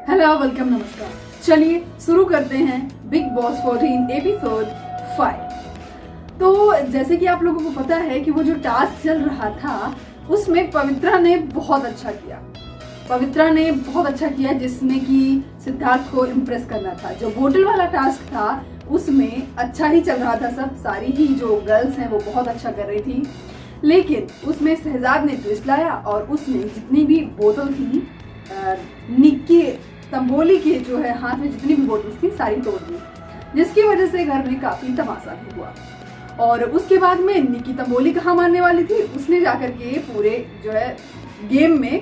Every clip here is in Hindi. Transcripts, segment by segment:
हेलो, वेलकम, नमस्कार। चलिए शुरू करते हैं बिग बॉस 14 एपिसोड 5। तो जैसे कि आप लोगों को पता है कि वो जो टास्क चल रहा था उसमें पवित्रा ने बहुत अच्छा किया जिसमें कि सिद्धार्थ को इम्प्रेस करना था। जो बोतल वाला टास्क था उसमें अच्छा ही चल रहा था, सब सारी ही जो गर्ल्स हैं वो बहुत अच्छा कर रही थी, लेकिन उसमें शहजाद ने ट्विस्ट लाया और उसने जितनी भी बोतल थी निक्की तंबोली के जो है हाथ में जितनी भी बोतल्स थी सारी तोड़ दी, जिसकी वजह से घर में काफी तमाशा भी हुआ। और उसके बाद में निक्की तंबोली कहाँ मारने वाली थी, उसने जाकर के पूरे जो है गेम में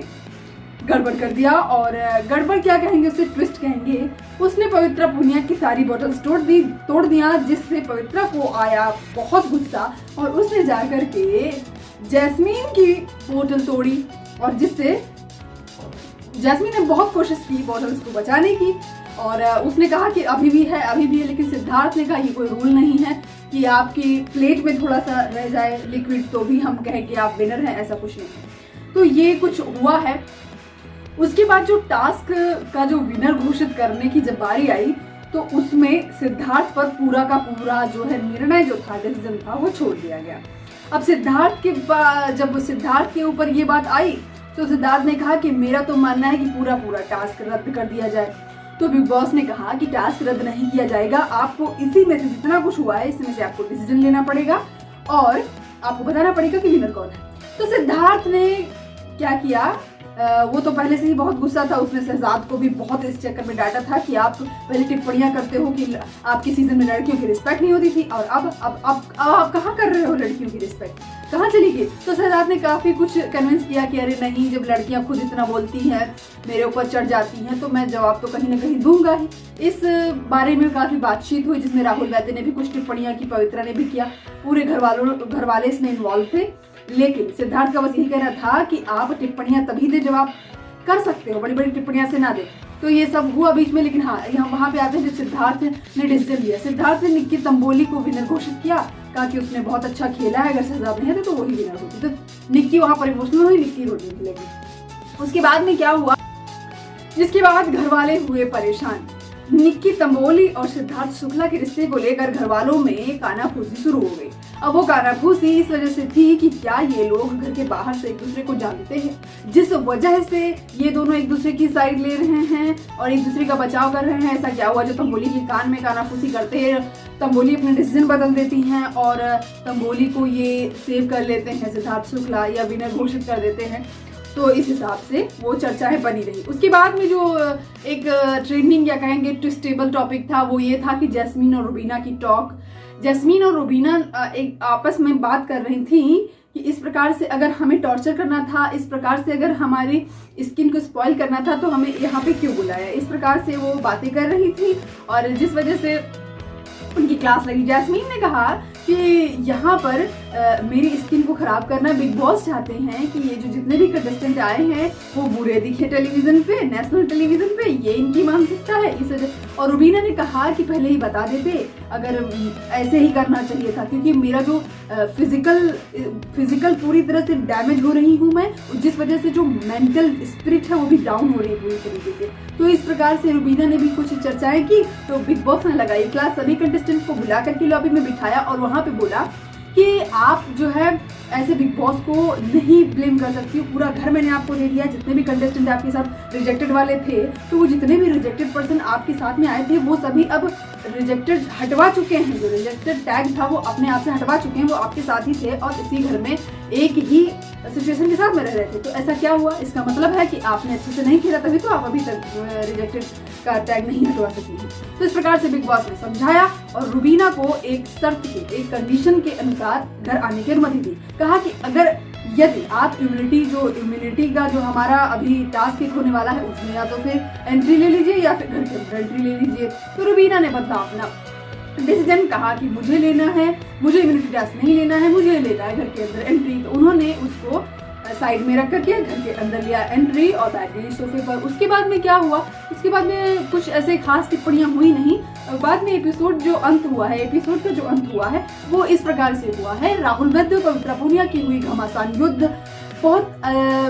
गड़बड़ कर दिया। और गड़बड़ क्या कहेंगे, उसे ट्विस्ट कहेंगे। उसने पवित्रा पुनिया की सारी बोतल्स तोड़ दिया, जिससे पवित्रा को आया बहुत गुस्सा और उसने जाकर के जैस्मीन की बोतल तोड़ी, और जिससे जैस्मीन ने बहुत कोशिश की बोतल्स को बचाने की। और उसने कहा कि अभी भी है, लेकिन सिद्धार्थ ने कहा ये कोई रूल नहीं है कि आपकी प्लेट में थोड़ा सा रह जाए लिक्विड तो भी हम कहें कि आप विनर हैं, ऐसा कुछ नहीं है। तो ये कुछ हुआ है। उसके बाद जो टास्क का जो विनर घोषित करने की जब बारी आई तो उसमें सिद्धार्थ पर पूरा का पूरा जो है निर्णय जो था, डिसीजन था, वो छोड़ दिया गया। अब जब सिद्धार्थ के ऊपर ये बात आई तो सिद्धार्थ ने कहा कि मेरा तो मानना है कि पूरा टास्क रद्द कर दिया जाए। तो बिग बॉस ने कहा कि टास्क रद्द नहीं किया जाएगा, आपको इसी में से जितना कुछ हुआ है इसमें से आपको डिसीजन लेना पड़ेगा और आपको बताना पड़ेगा कि विनर कौन है। तो सिद्धार्थ ने क्या किया, वो तो पहले से ही बहुत गुस्सा था। उसने शहजाद को भी बहुत इस चक्कर में डांटा था कि आप पहले टिप्पणियां करते हो कि आपके सीजन में लड़कियों की रिस्पेक्ट नहीं होती थी, और अब आप कहाँ कर रहे हो लड़कियों की रिस्पेक्ट, कहाँ चली गई। तो शहजाद ने काफी कुछ कन्विंस किया कि अरे नहीं, जब लड़कियां खुद इतना बोलती हैं, मेरे ऊपर चढ़ जाती हैं, तो मैं जवाब तो कहीं ना कहीं दूंगा ही। इस बारे में काफी बातचीत हुई, जिसमें राहुल वैद्य ने भी कुछ टिप्पणियां की, पवित्रा ने भी किया, पूरे घर वाले इसमें इन्वॉल्व थे। लेकिन सिद्धार्थ का बस यही कहना था कि आप टिप्पणियां तभी दे जब आप कर सकते हो, बड़ी बड़ी टिप्पणियां से ना दे। तो ये सब हुआ बीच में। लेकिन हाँ, यहाँ वहां पे आते हैं जब सिद्धार्थ ने डिसीजन लिया। सिद्धार्थ ने निक्की तंबोली को विनर घोषित किया, कहा कि उसने बहुत अच्छा खेला है, अगर शहजाद नहीं है तो वही विनर होती। तो निक्की वहां पर इमोशनल हुई, निक्की रोने लगी। उसके बाद में क्या हुआ, जिसके बाद घर वाले हुए परेशान। निक्की तंबोली और सिद्धार्थ शुक्ला के रिश्ते को लेकर घर वालों में कानाफूसी शुरू हो गई। अब वो कानाफूसी इस वजह से थी कि क्या ये लोग घर के बाहर से एक दूसरे को जानते हैं, जिस वजह से ये दोनों एक दूसरे की साइड ले रहे हैं और एक दूसरे का बचाव कर रहे हैं। ऐसा क्या हुआ जो तंबोली के कान में कानाफूसी करते हैं, तंबोली अपने डिसीजन बदल देती हैं और तंबोली को ये सेव कर लेते हैं सिद्धार्थ शुक्ला, या विनर घोषित कर देते हैं। तो इस हिसाब से वो चर्चाएं बनी रही। उसके बाद में जो एक ट्रेंडिंग या कहेंगे ट्विस्टेबल टॉपिक था वो ये था कि जैस्मीन और रुबीना की टॉक। जैस्मीन और रुबीना एक आपस में बात कर रही थी कि इस प्रकार से अगर हमें टॉर्चर करना था, इस प्रकार से अगर हमारी स्किन को स्पॉइल करना था तो हमें यहाँ पे क्यों बुलाया। इस प्रकार से वो बातें कर रही थी और जिस वजह से उनकी क्लास लगी। जैस्मीन ने कहा कि यहाँ पर मेरी स्किन को खराब करना बिग बॉस चाहते हैं कि ये जो जितने भी कंटेस्टेंट आए हैं वो बुरे दिखे टेलीविजन पे, नेशनल टेलीविजन पे, ये इनकी मानसिकता है इस वजह। और रुबीना ने कहा कि पहले ही बता देते, अगर ऐसे ही करना चाहिए था, क्योंकि मेरा जो फिजिकल पूरी तरह से डैमेज हो रही हूँ मैं, जिस वजह से जो मेंटल स्पिरिट है वो भी डाउन हो रही है पूरी तरीके से। तो इस प्रकार से रुबीना ने भी कुछ चर्चाएं की। तो बिग बॉस ने लगाई क्लास, सभी कंटेस्टेंट को बुला करके लॉबी में बिठाया और वहां पे बोला कि आप जो है ऐसे बिग बॉस को नहीं ब्लेम कर सकती हो, पूरा घर मैंने आपको दे दिया। जितने भी कंटेस्टेंट आपके साथ रिजेक्टेड वाले थे, तो वो जितने भी रिजेक्टेड पर्सन आपके साथ में आए थे वो सभी अब रिजेक्टेड हटवा चुके हैं। जो रिजेक्टेड टैग था वो अपने आप से हटवा चुके हैं, वो आपके साथ ही थे और इसी घर में एक ही सिचुएशन के साथ में रह रहे थे। तो ऐसा क्या हुआ, इसका मतलब है कि आपने अच्छे से नहीं खेला, तभी तो आप अभी तक रिजेक्टेड का टैग नहीं हटवा सकी हैं। तो इस प्रकार से बिग बॉस ने समझाया और रुबीना को एक शर्त के, एक कंडीशन के अनुसार घर आने की अनुमति दी। कहा कि अगर यदि आप इम्यूनिटी का जो हमारा अभी टास्क होने वाला है उसमें या तो फिर एंट्री ले लीजिए या फिर घर के अंदर एंट्री ले लीजिए। तो रुबीना ने बदला अपना डिसीजन, कहा कि मुझे लेना है, मुझे इम्यूनिटी टास्क नहीं लेना है, मुझे लेना है घर के अंदर एंट्री। तो उन्होंने उसको साइड में रख करके घर के अंदर लिया एंट्री और बैठ गई सोफे पर। उसके बाद में क्या हुआ, उसके बाद में कुछ ऐसे खास टिप्पणियां हुई नहीं। बाद में एपिसोड का जो अंत हुआ है वो इस प्रकार से हुआ है। राहुल वैद्य और पवित्रा पुनिया की हुई घमासान युद्ध। बहुत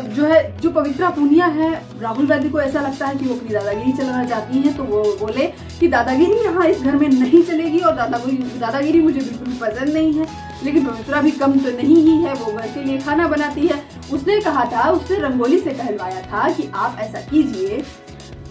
जो है जो पवित्रा पूनिया है, राहुल वैद्य को ऐसा लगता है कि वो अपनी दादागिरी चलाना चाहती हैं, तो वो बोले कि दादागिरी यहाँ इस घर में नहीं चलेगी और दादागिरी मुझे बिल्कुल भी पसंद नहीं है। लेकिन पवित्रा भी कम तो नहीं ही है, वो घर के लिए खाना बनाती है। उसने कहा था, उसने रंगोली से कहलवाया था कि आप ऐसा कीजिए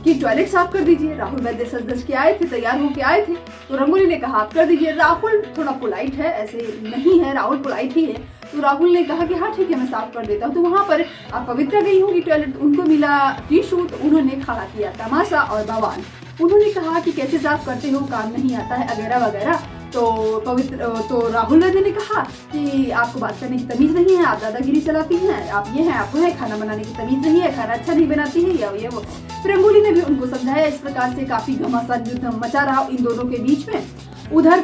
कि टॉयलेट साफ कर दीजिए। राहुल वैद्य सज धज के आए थे, तैयार होके आए थे, तो रंगोली ने कहा आप कर दीजिए। राहुल थोड़ा पोलाइट है, ऐसे नहीं है, राहुल पोलाइट ही है, तो राहुल ने कहा कि हाँ ठीक है मैं साफ कर देता हूँ। तो वहाँ पर पवित्रा गई होगी टॉयलेट, उनको मिला टिश्यू, तो उन्होंने खड़ा किया तमाशा और बवाल। उन्होंने कहा कि कैसे साफ करते हो, काम नहीं आता है वगैरह वगैरह। तो राहुल वैद्य ने कहा कि आपको बात करने की तमीज नहीं है, आप दादागिरी चलाती हैं, आप ये हैं, आप वो है, खाना बनाने की तमीज नहीं है, खाना अच्छा नहीं बनाती है, या ये वो। रंगोली ने भी उनको समझाया। इस प्रकार से काफी घमासान युद्ध मचा रहा इन दोनों के बीच में। उधर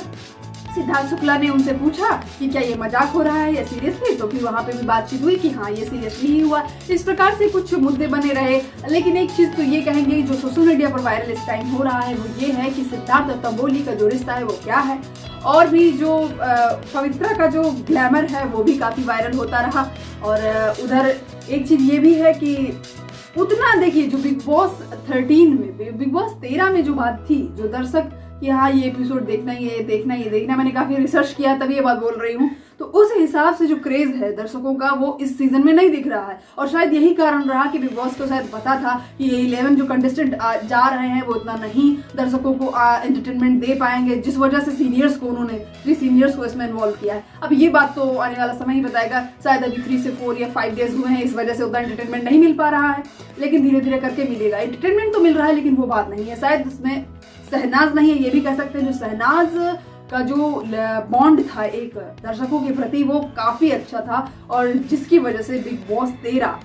सिद्धार्थ शुक्ला ने उनसे पूछा कि क्या ये मजाक हो रहा है या सीरियसली, तो फिर वहाँ पे भी बातचीत हुई कि हाँ ये सीरियसली ही हुआ। इस प्रकार से कुछ मुद्दे बने रहे। लेकिन एक चीज तो ये कहेंगे जो सोशल मीडिया पर वायरल इस टाइम हो रहा है वो ये है कि सिद्धार्थ और तंबोली का जो रिश्ता है वो क्या है। और भी जो पवित्रा का जो ग्लैमर है वो भी काफी वायरल होता रहा। और उधर एक चीज ये भी है कि उतना देखिए जो बिग बॉस 13 में, बिग बॉस 13 में जो बात थी, जो दर्शक कि हाँ ये एपिसोड देखना ही है, देखना ही देखना, मैंने काफी रिसर्च किया तभी ये बात बोल रही हूँ, तो उस हिसाब से जो क्रेज है दर्शकों का वो इस सीजन में नहीं दिख रहा है। और शायद यही कारण रहा कि बिग बॉस को शायद पता था कि ये 11 जो कंटेस्टेंट जा रहे हैं वो उतना नहीं दर्शकों को एंटरटेनमेंट दे पाएंगे, जिस वजह से सीनियर्स को उन्होंने 3 सीनियर्स को इसमें इन्वॉल्व किया है। अब ये बात तो आने वाला समय ही बताएगा। शायद अभी 3 से 4 या 5 डेज हुए हैं, इस वजह से उतना एंटरटेनमेंट नहीं मिल पा रहा है, लेकिन धीरे धीरे करके मिलेगा। एंटरटेनमेंट तो मिल रहा है लेकिन वो बात नहीं है। शायद उसमें शहनाज नहीं है, ये भी कह सकते हैं। जो शहनाज का जो बॉन्ड था एक दर्शकों के प्रति वो काफी अच्छा था, और जिसकी वजह से बिग बॉस 13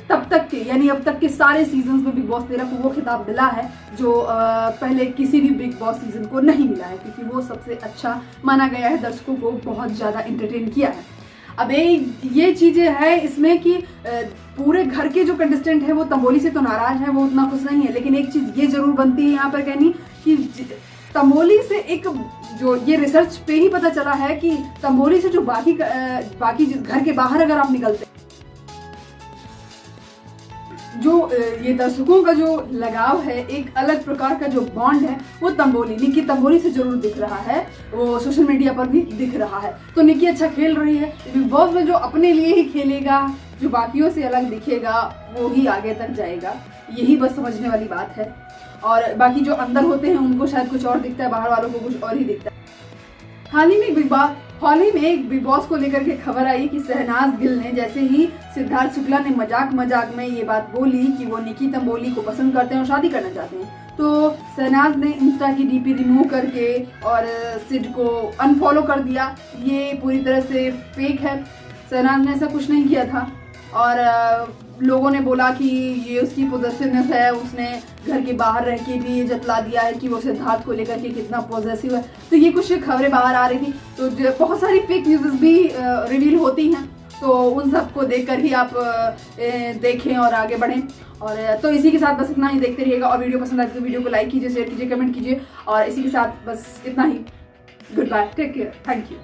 तब तक के यानी अब तक के सारे सीजन्स में बिग बॉस 13 को वो खिताब मिला है जो पहले किसी भी बिग बॉस सीजन को नहीं मिला है, क्योंकि वो सबसे अच्छा माना गया है, दर्शकों को बहुत ज्यादा एंटरटेन किया है। अब ये चीजें है इसमें कि पूरे घर के जो कंटेस्टेंट है वो तंबोली से तो नाराज है, वो उतना खुश नहीं है। लेकिन एक चीज ये जरूर बनती है यहाँ पर कहनी कि तंबोली से एक जो ये रिसर्च पे ही पता चला है कि तंबोली से जो बाकी घर के बाहर अगर आप निकलते, जो ये दर्शकों का जो लगाव है, एक अलग प्रकार का जो बॉन्ड है, वो निक्की तंबोली से जरूर दिख रहा है, वो सोशल मीडिया पर भी दिख रहा है। तो निक्की अच्छा खेल रही है। बिग बॉस में जो अपने लिए ही खेलेगा, जो बाकियों से अलग दिखेगा, वो ही आगे तक जाएगा। यही बस समझने वाली बात है। और बाकी जो अंदर होते हैं उनको शायद कुछ और दिखता है, बाहर वालों को कुछ और ही दिखता है। हाल ही में एक बिग बॉस को लेकर के खबर आई कि शहनाज गिल ने, जैसे ही सिद्धार्थ शुक्ला ने मजाक में ये बात बोली कि वो निक्की तंबोली को पसंद करते हैं और शादी करना चाहते हैं, तो शहनाज ने इंस्टा की डीपी रिमूव करके और सिड को अनफॉलो कर दिया। ये पूरी तरह से फेक है। शहनाज ने ऐसा कुछ नहीं किया था। और लोगों ने बोला कि ये उसकी पॉजिटिवनेस है, उसने घर के बाहर रह के भी ये जतला दिया है कि वो सिद्धार्थ को लेकर के कितना पॉजिटिव है। तो ये कुछ खबरें बाहर आ रही थी, तो बहुत सारी फेक न्यूज़ भी रिवील होती हैं, तो उन सबको देखकर ही आप देखें और आगे बढ़ें। और तो इसी के साथ बस इतना ही। देखते रहिएगा, और वीडियो पसंद आए तो वीडियो को लाइक कीजिए, शेयर कीजिए, कमेंट कीजिए, और इसी के साथ बस इतना ही। Good bye, take care, thank you.